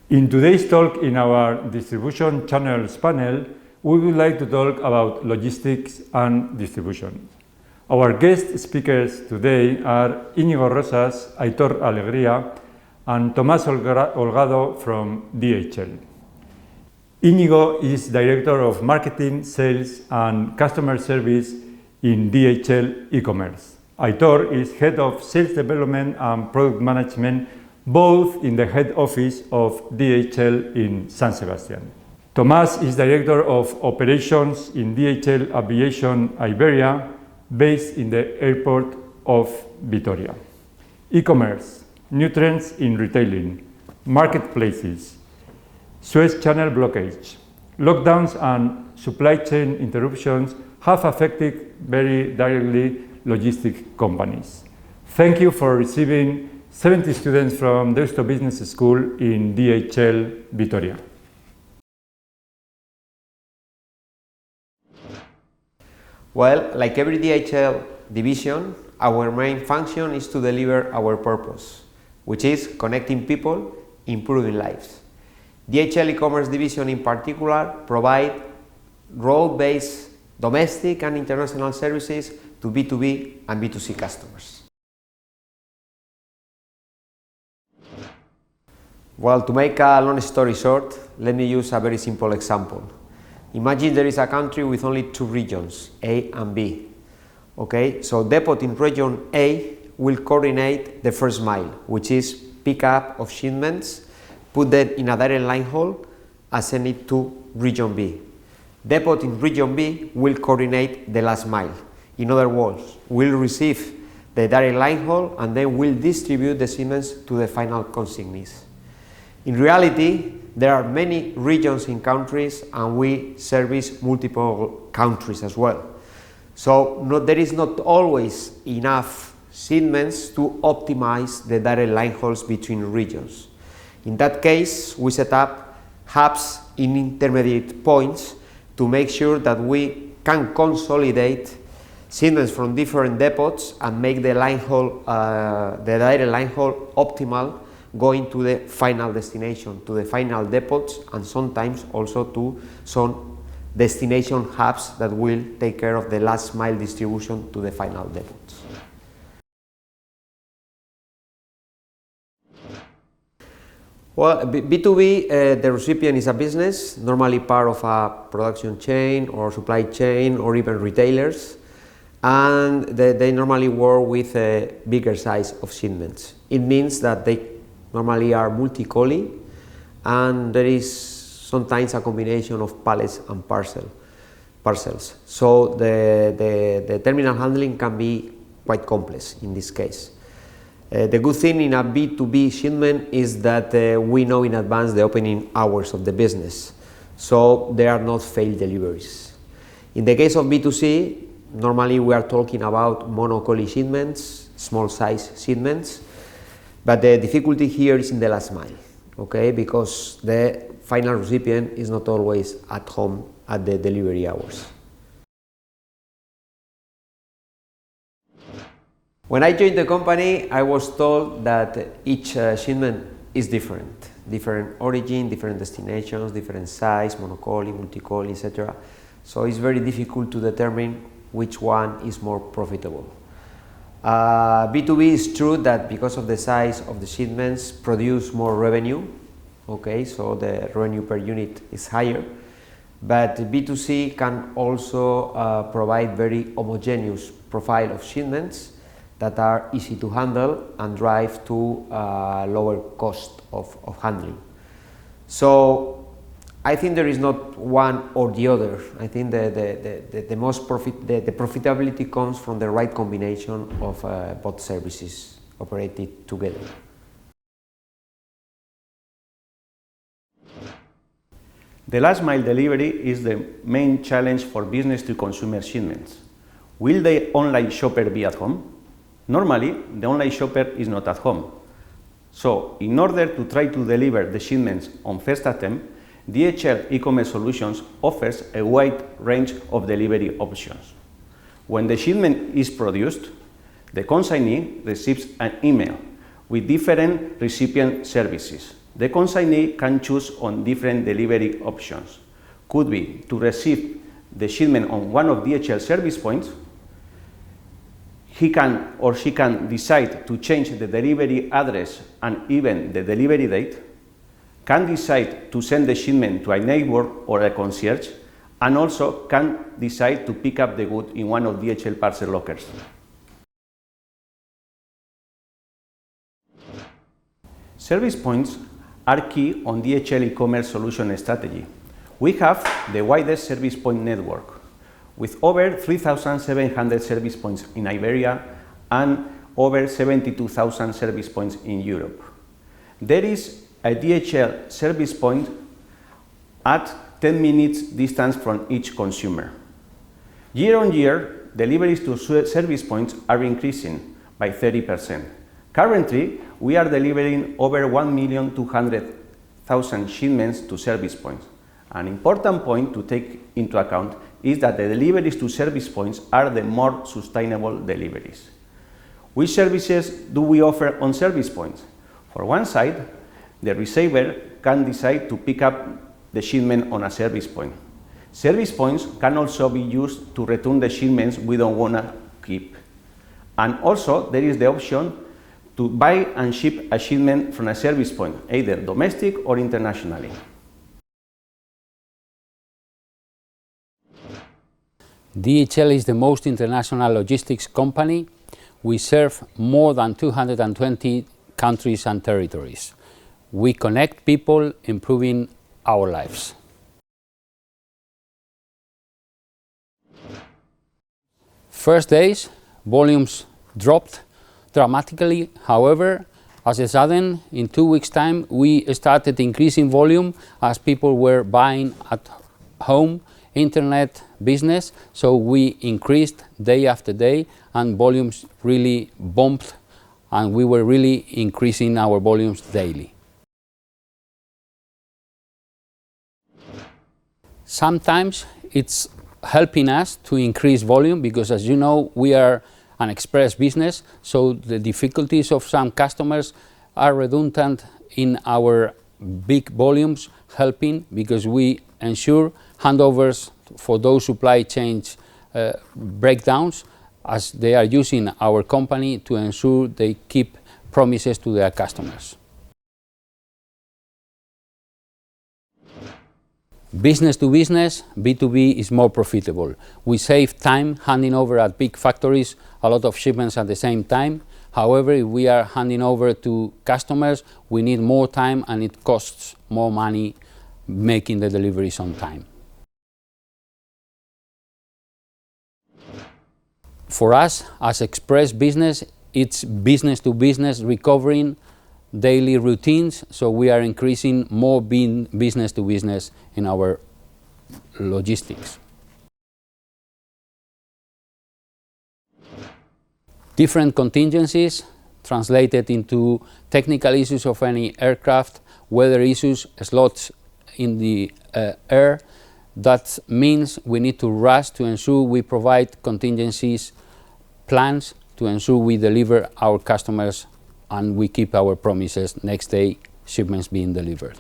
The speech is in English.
In today's talk in our distribution channels panel, we would like to talk about logistics and distribution. Our guest speakers today are Iñigo Rosas, Aitor Alegría, and Tomás Holgado from DHL. Iñigo is Director of Marketing, Sales and Customer Service in DHL e-commerce. Aitor is Head of Sales Development and Product Management, both in the head office of DHL in San Sebastian. Tomás is Director of Operations in DHL Aviation Iberia, based in the airport of Vitoria. E-commerce, new trends in retailing, marketplaces, Suez Channel blockage, lockdowns and supply chain interruptions have affected very directly logistic companies. Thank you for receiving 70 students from Deusto Business School in DHL Vitoria. Well, like every DHL division, our main function is to deliver our purpose, which is connecting people, improving lives. DHL e-commerce division in particular provide road-based domestic and international services to B2B and B2C customers. Well, to make a long story short, let me use a very simple example. Imagine there is a country with only two regions, A and B. Okay, so depot in region A will coordinate the first mile, which is pickup of shipments, put them in a direct line haul, and send it to region B. Depot in region B will coordinate the last mile. In other words, will receive the direct line haul and then will distribute the shipments to the final consignees. In reality, there are many regions in countries and we service multiple countries as well. So there is not always enough shipments to optimize the direct line hauls between regions. In that case, we set up hubs in intermediate points to make sure that we can consolidate shipments from different depots and make the line haul, the direct line haul optimal, going to the final destination, to the final depots, and sometimes also to some destination hubs that will take care of the last mile distribution to the final depots. Well, B2B, the recipient is a business, normally part of a production chain or supply chain or even retailers, and they normally work with a bigger size of shipments. It means that they normally are multi-collie, and there is sometimes a combination of pallets and parcels. So the terminal handling can be quite complex in this case. The good thing in a B2B shipment is that we know in advance the opening hours of the business, so there are not failed deliveries. In the case of B2C, normally we are talking about monocollie shipments, small size shipments, but the difficulty here is in the last mile, okay, because the final recipient is not always at home at the delivery hours. When I joined the company, I was told that each shipment is different origin, different destinations, different size, monocollie, multicollie, etc. So it's very difficult to determine which one is more profitable. B2B is true that because of the size of the shipments produce more revenue, okay, so the revenue per unit is higher, but B2C can also provide very homogeneous profile of shipments that are easy to handle and drive to lower cost of handling. So I think there is not one or the other. I think the profitability comes from the right combination of both services operated together. The last mile delivery is the main challenge for business to consumer shipments. Will the online shopper be at home? Normally, the online shopper is not at home. So, in order to try to deliver the shipments on first attempt, DHL e-commerce solutions offers a wide range of delivery options. When the shipment is produced, the consignee receives an email with different recipient services, The consignee can choose on different delivery options. Could be to receive the shipment on one of DHL service points. He can or she can decide to change the delivery address and even the delivery date, can decide to send the shipment to a neighbor or a concierge, and also can decide to pick up the good in one of DHL parcel lockers. Service points are key on DHL e-commerce solution strategy. We have the widest service point network, with over 3,700 service points in Iberia and over 72,000 service points in Europe. There is a DHL service point at 10 minutes distance from each consumer. Year on year, deliveries to service points are increasing by 30%. Currently, we are delivering over 1,200,000 shipments to service points. An important point to take into account is that the deliveries to service points are the more sustainable deliveries. Which services do we offer on service points? For one side, the receiver can decide to pick up the shipment on a service point. Service points can also be used to return the shipments we don't want to keep. And also, there is the option to buy and ship a shipment from a service point, either domestic or internationally. DHL is the most international logistics company. We serve more than 220 countries and territories. We connect people, improving our lives. First days, volumes dropped dramatically. However, as a sudden, in 2 weeks' time, we started increasing volume as people were buying at home, internet business, so we increased day after day and volumes really bumped, and we were really increasing our volumes daily. Sometimes it's helping us to increase volume because, as you know, we are an express business, so the difficulties of some customers are redundant in our big volumes, helping because we ensure handovers for those supply chain breakdowns, as they are using our company to ensure they keep promises to their customers. Business to business, B2B, is more profitable. We save time handing over at big factories a lot of shipments at the same time. However, if we are handing over to customers, we need more time and it costs more money making the deliveries on time. For us, as express business, it's business to business, recovering daily routines, so we are increasing more business to business in our logistics. Different contingencies translated into technical issues of any aircraft, weather issues, slots in the air. That means we need to rush to ensure we provide contingencies plans to ensure we deliver our customers and we keep our promises next day, shipments being delivered.